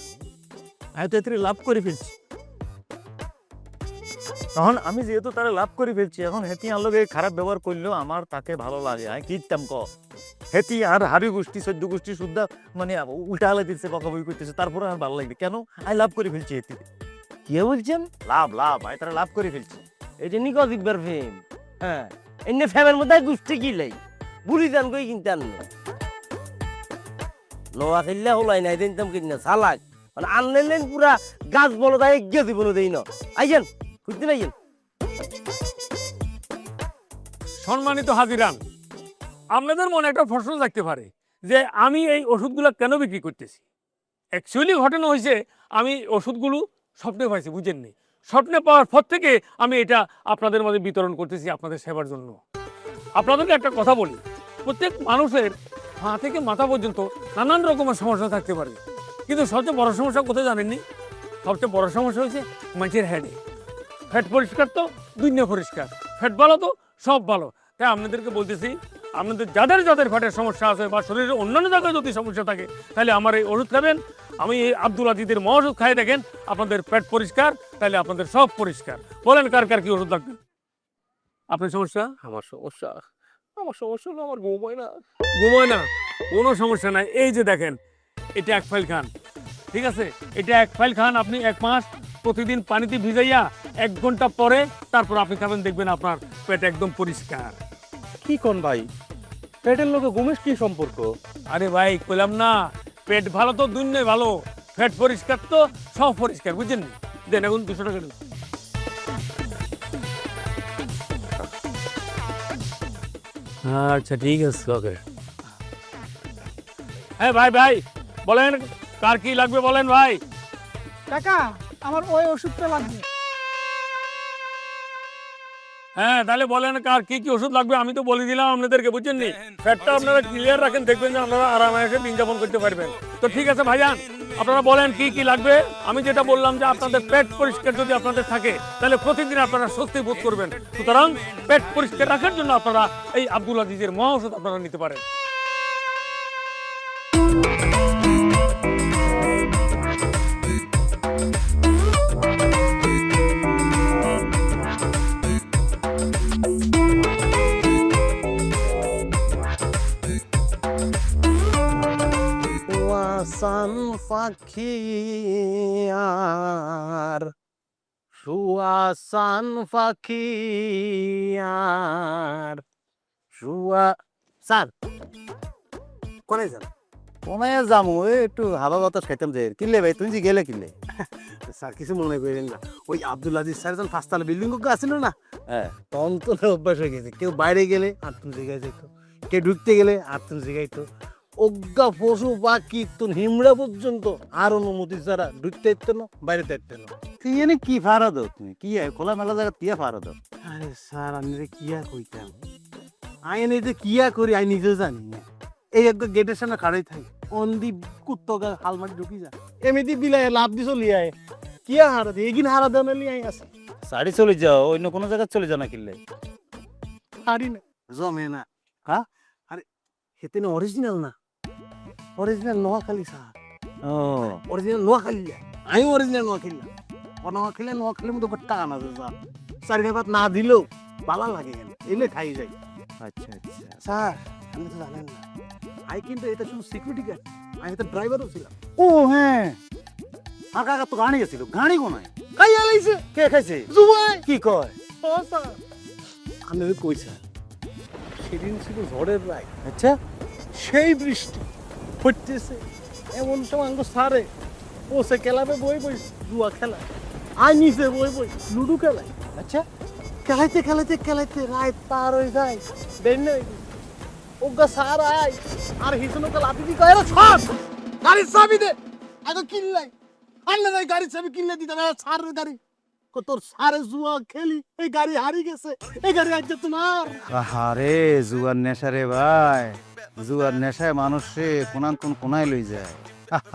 আমি তো এতে লাভ করে ফেলছি। তখন আমি যেহেতু তারা লাভ করে ফেলছি এখন হেতি আমার লগে খারাপ ব্যবহার করলেও আমার তাকে ভালো লাগে। আমি কিনতাম ক হেতি আর হাবি গোষ্ঠী সদ্য গোষ্ঠী শুদ্ধা মানে উল্টা হালা দিচ্ছে বকাবকি করতেছে তারপরে আর ভালো লাগবে কেন? আমি লাভ করে ফেলছি হেতি। কি বলছেন? লাভ লাভ আমি তারা লাভ করে ফেলছি। এটা নি কদিকবার ফেম হ্যাঁ এনে ফেমের মধ্যে গুষ্টি কিলাই বুড়ি যান কই কিনতে আনলে নোয়া খেললে হলাই নাই দিনতাম কিনা সালাক মানে আনলেন পুরা গাছ বলো তাই এগিয়ে দিব দেই না আইয়েন খুঁজতে নাইয়েন। সম্মানিত হাজিরান, আপনাদের মনে একটা প্রশ্ন থাকতে পারে যে আমি এই ওষুধগুলো কেন বিক্রি করতেছি। অ্যাকচুয়ালি ঘটনা হয়েছে, আমি ওষুধগুলো স্বপ্নে পাইছি, বুঝেননি। স্বপ্নে পাওয়ার পর থেকে আমি এটা আপনাদের মধ্যে বিতরণ করতেছি আপনাদের সেবার জন্য। আপনাদেরকে একটা কথা বলি, প্রত্যেক মানুষের পা থেকে মাথা পর্যন্ত নানান রকমের সমস্যা থাকতে পারে, কিন্তু সবচেয়ে বড় সমস্যা কোথায় জানেননি? সবচেয়ে বড় সমস্যা হচ্ছে মানুষের হেডে। ফ্যাট পরিষ্কার তো দুনিয়া পরিষ্কার, ফ্যাট ভালো তো সব ভালো। তাই আপনাদেরকে বলতেছি, আপনাদের যাদের যাদের ফ্যাটের সমস্যা আছে বা শরীরের অন্যান্য জায়গায় যদি সমস্যা থাকে, তাহলে আমার এই ওষুধ খাবেন। আমি এই আব্দুল আজিজের মহা খাই দেখেন, আপনাদের পেট পরিষ্কার, তাহলে আপনাদের সব পরিষ্কার। বলেন কার কার কি ওষুধ লাগবে? আপনার সমস্যা? আমার সমস্যা হলো আমার ঘুমোয় না। ঘুমোয় না? কোনো সমস্যা নাই। এই যে দেখেন, এটা এক ফাইল খান, ঠিক আছে? এটা এক ফাইল খান আপনি 1 মাস, প্রতিদিন পানিতে ভিজাইয়া 1 ঘন্টা পরে তারপর আপনি খাবেন, দেখবেন আপনার পেট একদম পরিষ্কার। কি কোন ভাই, পেটের লোকে ঘুমের কি সম্পর্ক? আরে ভাই কইলাম না, পেট ভালো তো দুনিয়ায় ভালো, পেট পরিষ্কার তো সব পরিষ্কার, বুঝছেন? দেন এখন 200 টাকা দেন। আচ্ছা ঠিক আছে, ওকে। হ্যাঁ ভাই ভাই বলেন কার কি লাগবে বলেন ভাই। কাকা আমার ওই ওষুধটা লাগবে। হ্যাঁ তাহলে বলেন কার কি কি ওষুধ লাগবে, আমি তো বলে দিলাম আপনাদেরকে, বুঝছেন নি? পেটটা আপনারা ক্লিয়ার রাখেন, দেখবেন যে আপনারা আরামে এসে দিন যাপন করতে পারবেন। তো ঠিক আছে ভাইজান, আপনারা বলেন কি কি লাগবে। আমি যেটা বললাম যে আপনাদের পেট পরিষ্কার যদি আপনাদের থাকে, তাহলে প্রতিদিন আপনারা স্বস্তি বোধ করবেন। সুতরাং পেট পরিষ্কার রাখার জন্য আপনারা এই আব্দুল আজিজের মহা ওষুধ আপনারা নিতে পারেন। সান পাখি আর সুয়াসান পাখি আর স্যার কোনে যান? কোনে যামু, একটু হাওয়া বাতাস খাইতাম। যে কিনলে ভাই, তুমি যে গেলে কিনলে? স্যার কিছু মনে করেন না, ওই আব্দুল আজিজ স্যার যখন 5 তলা বিল্ডিং আছিল না, হ্যাঁ, তখন তো অভ্যাস হয়ে গেছে। কেউ বাইরে গেলে আত্মন জিগাই যেত, কেউ ঢুকতে গেলে আত্মন জিগাইতো। অজ্ঞা পশু পাখি তো হিমড়া পর্যন্ত আর অনুমতি ছাড়া ঢুকতে ইতো না, বাইরে ইতো না। তুই এনে কি ফারা দাও? তুমি কি খোলা মেলা জায়গা তিয়া ফারা দাও? আরে স্যার আমি কিয়া কইতাম, আইন এই যে কিয়া করি আই নিজেও জানি না। এই এক গেটের সামনে খাড়াই থাকি, অন্দি কুত্তগা হালমাটি ঢুকি যায়, এমনি বিলাই লাভ দি চলি আয়। কিয়া হারা দি এগিন হারা দেওয়া নিয়ে আই আছে। সারি চলে যাও, অন্য কোনো জায়গা চলে যাও না কিনলে? হারি না, জমে না। হ্যাঁ আরে হেতে না অরিজিনাল না, অরিজিনাল নোয়াখালী স্যার। ও অরিজিনাল নোয়াখালী, আমি অরিজিনাল নোয়াখালী না। নোয়াখালীর মতো টাকা না স্যার, চারি ভাত না দিলেও ভালো লাগে, কেন এলে খাই যাই। আচ্ছা আচ্ছা। স্যার আপনি তো জানেন না, আমি কিন্তু এটা শুধু সিকিউরিটি গার্ড, আমি তো ড্রাইভারও ছিলাম। ও হ্যাঁ, আর কাকা তো গাড়ি গেছিল, গাড়ি কোনায় খাই আলাইছে। কে খাইছে? জুবাই কি কয়? ও স্যার আমি কই স্যার, সেদিন ছিল ঝড়ের রায়। আচ্ছা, সেই বৃষ্টি পড়তেছে, এমন সময় আঙ্গ সারে ও সে খেলাবে বই বই জুয়া খেলা, আর নিচে বই বই লুডু খেলায়। আচ্ছা, খেলাইতে খেলাইতে খেলাইতে রাত পার হয়ে যায়, বের নেই ওগা সার আয় আর হিসনকে লাফি দি কয়, ছাড় গাড়ির চাবি দে। আগে কিনলাই আনলে নাই গাড়ির চাবি, কিনলে দিতে না সার গাড়ি। তোর সারে জুয়া খেলি, এই গাড়ি হারিয়ে গেছে, এই গাড়ি আজ তোমার। আরে জুয়ার নেশা রে ভাই, জুয়ার নেশায় মানুষে কোনান কোন কোনায় লই যায়।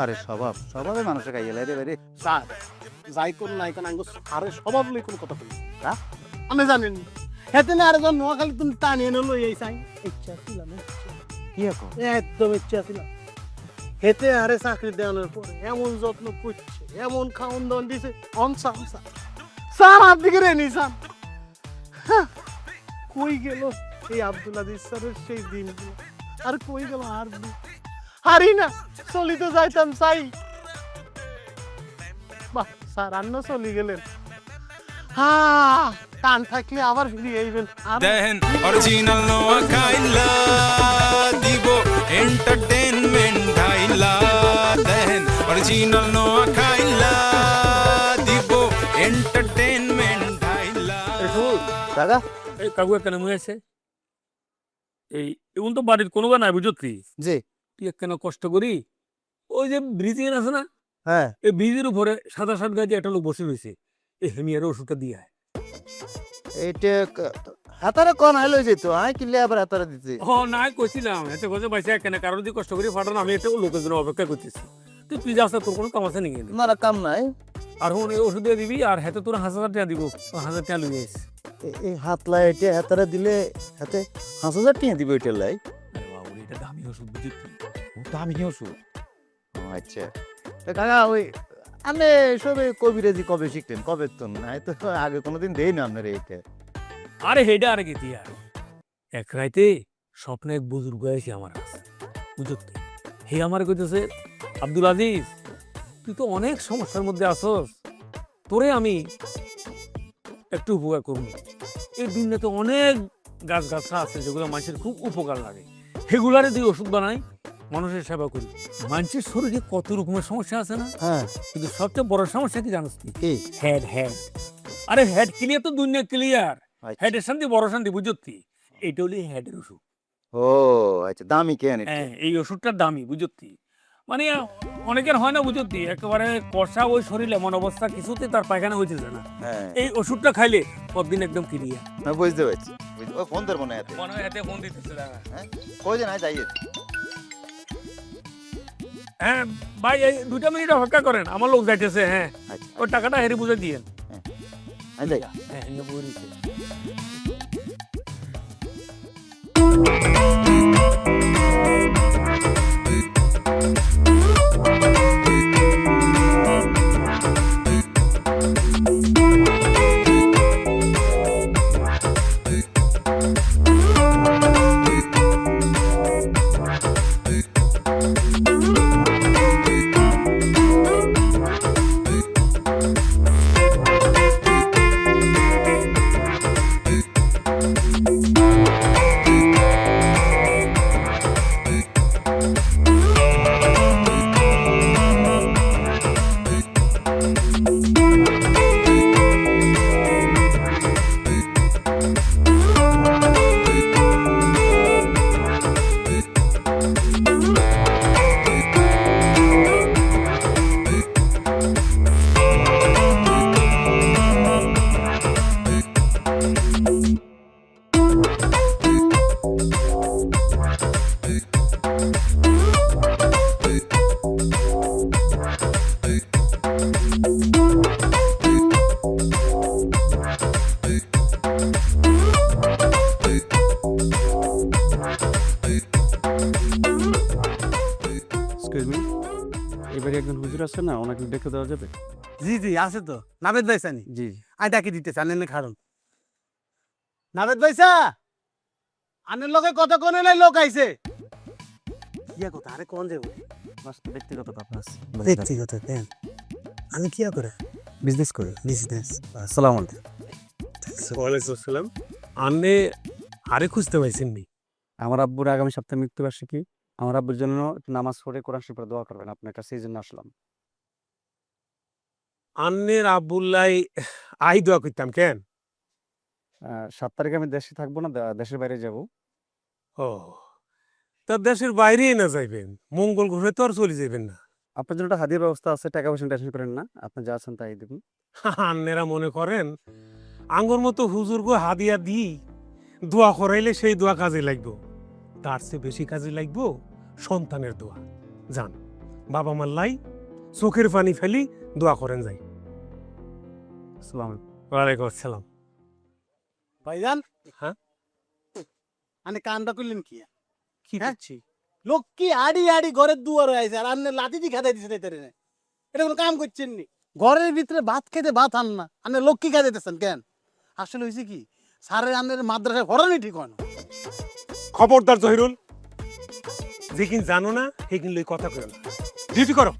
আরে স্বভাবে মানুষে খাইয়ে লাই রে ভাই রে। স্যার যাই কোন নাই কোন আঙ্গ সারে স্বভাব লই কোন কথা কই না, আমি জানেন হেতে না আর জন নোয়াখালী তুমি টানিয়ে এনে লই আইছাই। ইচ্ছা ছিল না, কি এখন? একদম ইচ্ছা ছিল। হেতে আরে চাকরি দেওয়ানোর পরে এমন যত্ন করছে, এমন খাওয়ান দাওয়ান দিছে, অনসাম স্যার আপনি কে রেনি স্যার। কই গেল এই আব্দুল আজিজ স্যারের সেই দিনগুলো, আর কই গেল? আর হারি না, চলি তো যাইতাম চাই। বাহ স্যার আন্ন চলি গেলেন, হ্যাঁ টান থাকলে আবার ফিরে আইবেন। দেন অরিজিনাল নোয়া খাইলা দিব এন্টারটেইনমেন্ট ঢাইলা, দেন অরিজিনাল নোয়া খাইলা দিব এন্টারটেইনমেন্ট ঢাইলা। কাকা এই কাকু কেন মনে আছে? এই এমন তো বাড়ির কোনো নাই বুঝতি জি তুই কেন কষ্ট করি ওই যে ব্রিজের আছে না হ্যাঁ এই ব্রিজের উপরে সাদা শার্ট গায়ে একটা লোক বসে রয়েছে এই হেমিয়ার ওষুধটা দিয়ে আয়। এইটা হাতারে কোন আইলো যেত আই কিলে আবার হাতারে দিতে ও নাই কইছিলাম এতে কথা বাইসে কেন কারণ দিয়ে কষ্ট করে ফাটানো আমি একটা লোকের জন্য অপেক্ষা করতেছি তুই যাস না, তোর কোনো কাম আছে নাকি? না কাম নাই আর হুন এই ওষুধ দিয়ে দিবি আর হাতে তোর 1000 টাকা দিব 1000 টাকা লইয়ে আইস। এই হাত লাই এটা হাতারে দিলে হাতে 5000 টাকা দিব এটা লাই আরে বাবু এটা দামি ওষুধ বুঝতি দামি ওষুধ ও আচ্ছা তো কাকা ওই আপনি সবে কবিরাজি কবে শিখলেন কবে তো নাই তো আগে কোনোদিন দেই না আপনার এইটা আরে হেডা আর কি দিয়া এক রাইতে স্বপ্নে এক বুজুর্গ আইছে আমার কাছে বুঝতি হে আমার কইতেছে আব্দুল আজিজ তুই তো অনেক সমস্যার মধ্যে আসস তোরে আমি একটু উপকার করবো এই দুনিয়াতে অনেক গাছগাছরা আছে যেগুলো মানুষের খুব উপকার লাগে সেগুলারে তুই ওষুধ বানাই মানুষের সেবা করি মানুষের শরীরে কত রকমের সমস্যা আছে না হ্যাঁ কিন্তু সবচেয়ে বড় সমস্যা কি জানিস তুই কি হেড আরে হেড ক্লিয়ার তো দুনিয়া ক্লিয়ার হেডের শান্তি বড় শান্তি বুঝতি এইটা হলো হেডের ওষুধ ও আচ্ছা দামি কেন এটা হ্যাঁ এই ওষুধটার দামি বুঝতি মানে অনেকের হয় না বুঝতি একেবারে কষা ওই শরীরে এমন অবস্থা কিছুতে তার পায়খানা হইতেছে না হ্যাঁ এই ওষুধটা খাইলে পরদিন একদম ক্লিয়ার না বুঝতে পারছি ও ফোন ধর মনে আছে মনে হয় হাতে ফোন দিতেছে দেখা হ্যাঁ কই যে নাই যাইয়ে হ্যাঁ ভাই এই 2 মিনিট অপেক্ষা করেন আমার লোক যাইতেছে হ্যাঁ আচ্ছা ওই টাকাটা হেরে বুঝে দিয়েন আই যাই হ্যাঁ এনে বলিছে এবারে একজন হুজুর আছে না ওনাকে দেখে দেওয়া যাবে? জি জি আছে তো নাবেদ ভাই সানি জি আই ডাকি দিতেছে আনেন কারণ নাবেদ ভাইসা আনের লগে কত কোনে নাই লোক আইছে কিয়া কথা আরে কোন যাবো মাস্টার ব্যক্তিগত ব্যাপার আছে। ব্যক্তিগত দেন আমি কিয়া করে বিজনেস করে। বিজনেস আসসালামু আলাইকুম। ওয়ালাইকুম আসসালাম আন্নে আরে খুঁজতে পাইছেন নি আমার আব্বুর আগামী সপ্তাহে মৃত্যুবার্ষিকী, আমার আব্বুর জন্য একটু নামাজ পড়ে কোরআন শরীফ পড়ে দোয়া করবেন আপনার কাছে, এই জন্য আসলাম। আন্নের আব্বুল্লাই আই দোয়া করতাম কেন? 7 তারিখে আমি দেশে থাকবো না, দেশের বাইরে যাব। ও তা দেশের বাইরেই না যাইবেন, মঙ্গল গ্রহে তো আর চলে যাইবেন না। আপনার জন্য একটা হাদিয়ার ব্যবস্থা আছে, টাকা পয়সা টেনশন করেন না, আপনি যা আছেন তাই দেবেন। আন্নেরা মনে করেন আঙ্গর মতো হুজুরগো হাদিয়া দিই দোয়া করাইলে সেই দোয়া কাজে লাগবো, তার চেয়ে বেশি কাজে লাগবো সন্তানের দোয়া। যান বাবা মাল্লাই চোখের পানি ফেলি দোয়া করেন যাই। আসসালামু আলাইকুম। ওয়ালাইকুম আসসালাম। ভাইজান হ্যাঁ আনে কান্দা করলেন কি কি হ্যাঁ? করছি? লোক কি আড়ি আড়ি ঘরের দুয়ারে আইছে আর আন্নে লাঠি দি খাদাই দিছে তাইতারে না, এটা কোনো কাম করছেন নি? ঘরের ভিতরে ভাত খেতে ভাত আন না, আন্নে লোক কি খাদাইতেছেন কেন? আসলে হইছে কি স্যারের আন্নের মাদ্রাসায় পড়ানি ঠিক হয় না। খবরদার জহিরুল, যেকিন জানো না সেকিন লই কথা কইও না, ডিউটি করো।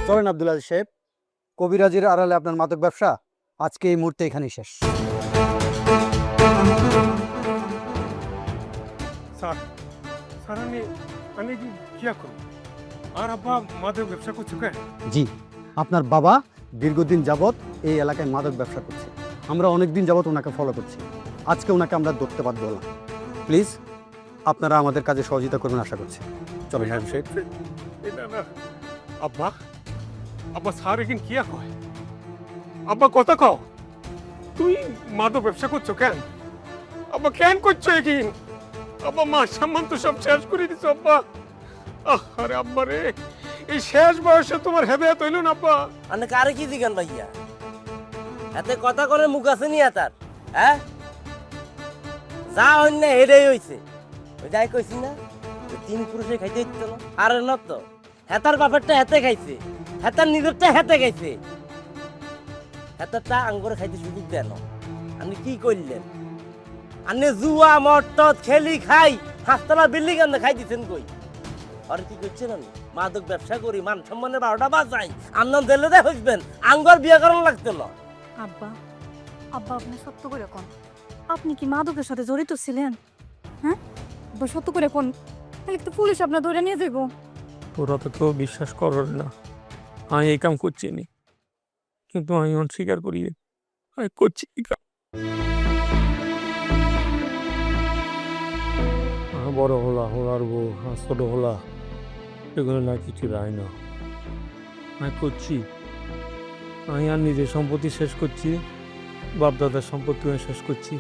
চলেন আব্দুল আজিজ সাহেব, কবিরাজির আড়ালে আপনার মাদক ব্যবসা আজকে এই মুহূর্তে এখানেই শেষ। স্যার স্যার আমি কি করব? আর আব্বা মাদক ব্যবসা করছো কেন? জি, আপনার বাবা দীর্ঘদিন যাবৎ এই এলাকায় মাদক ব্যবসা করছে। আমরা অনেক দিন যাবৎ ওনাকে ফলো করছি। আজকে ওনাকে আমরা ধরতে বাধ্য হলাম। প্লিজ আপনারা আমাদের কাজে সহযোগিতা করবেন আশা করছি। চলো সাহেব সাহেব। না আব্বা, আব্বা স্যার এখানে কি কয়? আব্বা কথা কও, তুই মাদক ব্যবসা করছো কেন? আব্বা কেন করছো এখানে? আব্বা মা সম্মান তো সব শেষ করে দিছো আব্বা। আরে আব্বা রে, এই শেষ বয়সে তোমার হেদায়েত হইল না আব্বা। আপনি কারে কি দিগান ভাইয়া? এতে কথা করে মুখ আছে নি তার? হ্যাঁ, যা হইন না এটাই হইছে। ওই যাই কইছি না, যে 3 পুরুষে খাইতে ইচ্ছা না। আরে না তো, হেতার বাপেরটা হেতে খাইছে, হেতার নিজেরটা হেতে খাইছে, হেতারটা আঙ্গুরে খাইতে সুযোগ দেন। আপনি কি করলেন? আপনি জুয়া মটত খেলি খাই হাসতলা বিল্ডিং আনতে খাই দিচ্ছেন কই? আর কি করছেন? আমি মাদক ব্যবসা করি, মান সম্মানের 12টা বাজাই, আপনার দিলে দেয় হইবেন, আঙ্গর বিয়ে করানো লাগতো না। আব্বা, আব্বা আপনি সত্য করে কোন, আপনি কি মাদকের সাথে জড়িত ছিলেন? হ্যাঁ আব্বা সত্য করে কোন, তাহলে তো পুলিশ আপনার ধরে নিয়ে যাইব। তোরা তো কেউ বিশ্বাস করর না, আমি এই কাম করছি নি, কিন্তু আমি অস্বীকার করি আমি করছি এই কাম। বড় হলা হলার বউ, ছোট হলা, এগুলো না কিছু রায় না। আমি করছি, আমি আর নিজের সম্পত্তি শেষ করছি, বাপ দাদার সম্পত্তি আমি শেষ করছি,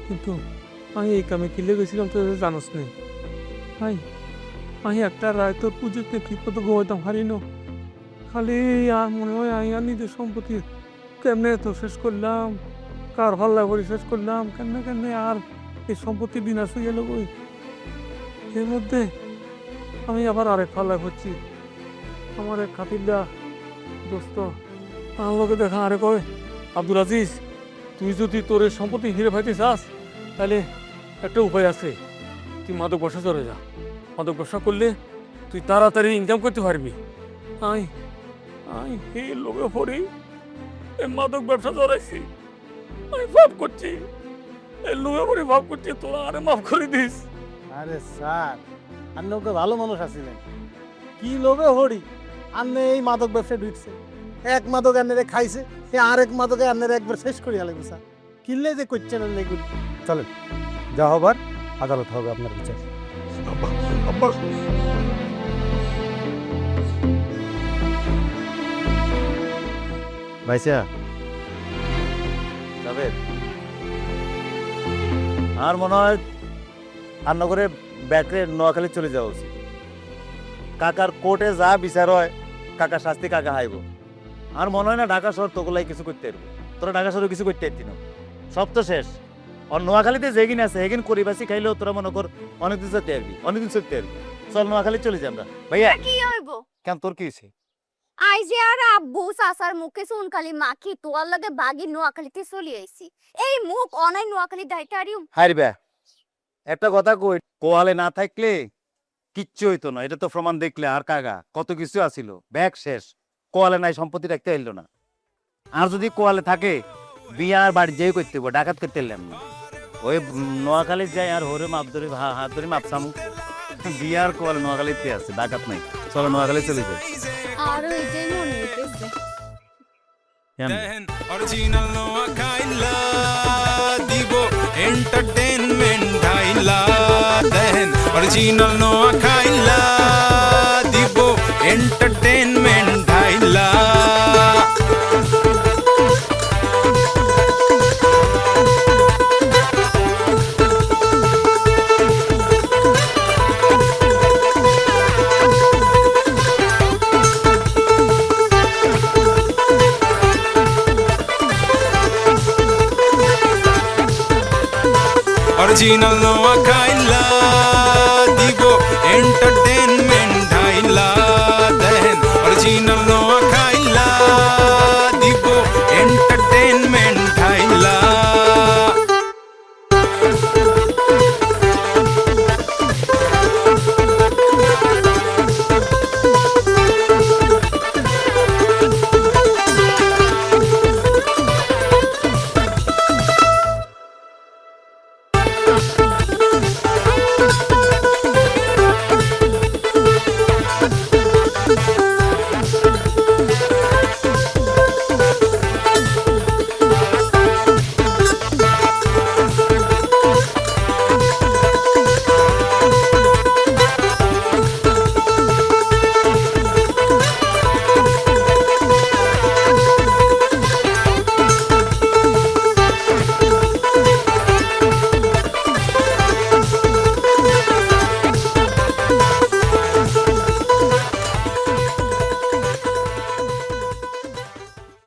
কিন্তু আমি এই কামে কিলে গেছিলাম তো জানোস নি ভাই। আমি একটা রায় তোর পুজোতে ঠিক মতো ঘুমাইতাম হারি না, খালি আর মনে হয় আমি আর নিজের সম্পত্তি কেমনে তো শেষ করলাম, কার হল্লা করে শেষ করলাম, কেমনে কেমনে আর এই সম্পত্তি বিনাশ হয়ে গেল। বই এর মধ্যে আমি আবার আরেক হল্লা করছি। আমার এক খাতিরদা দোস্ত আমার লোকে দেখা আরে কয়, আব্দুল আজিজ তুই যদি তোর এই সম্পত্তি হিরে ভাইতে চাস তাহলে একটা উপায় আছে, তুই মাদক ব্যবসা চলে যা। মাদক ব্যবসা করলে তুই তাড়াতাড়ি ইনকাম করতে পারবি। আই আই এই লোভে পড়ি এই মাদক ব্যবসা চলাইছি, আমি ভাব করছি, এই লোভে পড়ি ভাব করছি, তোরা আরে মাফ করে দিস। আরে স্যার, আপনি ওকে ভালো মানুষ আছিলেন, কি লোভে হরি আপনি এই মাদক ব্যবসায় ঢুকছে। এক মাদক আনেরে খাইছে, সে আরেক মাদকে আনেরে একবার শেষ করিয়া লাগবে স্যার। কিনলে যে করছেন এগুলো। চলেন, যা হবার আদালত হবে আপনার বিচার। আব্বা আব্বা ভাইসা যাবে। আর মনে হয় রান্নাঘরে ব্যাটারে নোয়াখালী চলে যাওয়া উচিত। কাকার কোর্টে যা বিচার হয় কাকার শাস্তি কাকা হাইব। আর মনে হয় না ঢাকা শহর তোগুলাই কিছু করতে পারবো, তোরা ঢাকা শহরে কিছু করতে পারতি না, সব তো শেষ। আর নোয়াখালীতে যেগিন আছে এগিন করিবাসি খাইলেও তোরা মনে কর অনেকদিন চলতে পারবি, অনেকদিন চলতে পারবি। চল নোয়াখালী চলে যাই আমরা। ভাইয়া কি হইব? কেন তোর কি হয়েছে? আই যে আর আব্বু সাসার মুখে সুনকালি মাখি তোয়ার লগে বাগি নোয়াখালীতে চলি আইছি, এই মুখ অনাই নোয়াখালী দাইতারিও। হাইরবে একটা কথা কই, কোয়ালে না থাকলে কিচ্ছু হইতো না, এটা তো প্রমাণ দেখলে। আর কাকা কত কিছু আছিল, ব্যাগ শেষ, কোয়ালে নাই সম্পত্তি রাখতে হইল না। আর যদি কোয়ালে থাকে বিয়ার বাড়ি যেই করতে হইব, ডাকাত করতে এলাম না। ওই নোয়াখালী যাই আর হরে মাপ ধরে হাত ধরে মাপসামু, বিয়ার কোয়ালে নোয়াখালীতে আছে, ডাকাত নাই। চলো নোয়াখালী চলে যাই। আর ওই যে মনে হইতেছে দেখেন অরিজিনাল নোয়াখাইলা দিব এন্টারটেইনমেন্ট ঢাইলা। দেখেন অরিজিনাল নোয়াখাইলা দিব এন্টারটেইনমেন্ট ঢাইলা। অরিজিনাল নোয়াখাইলা দিব এন্টারটেইনমেন্ট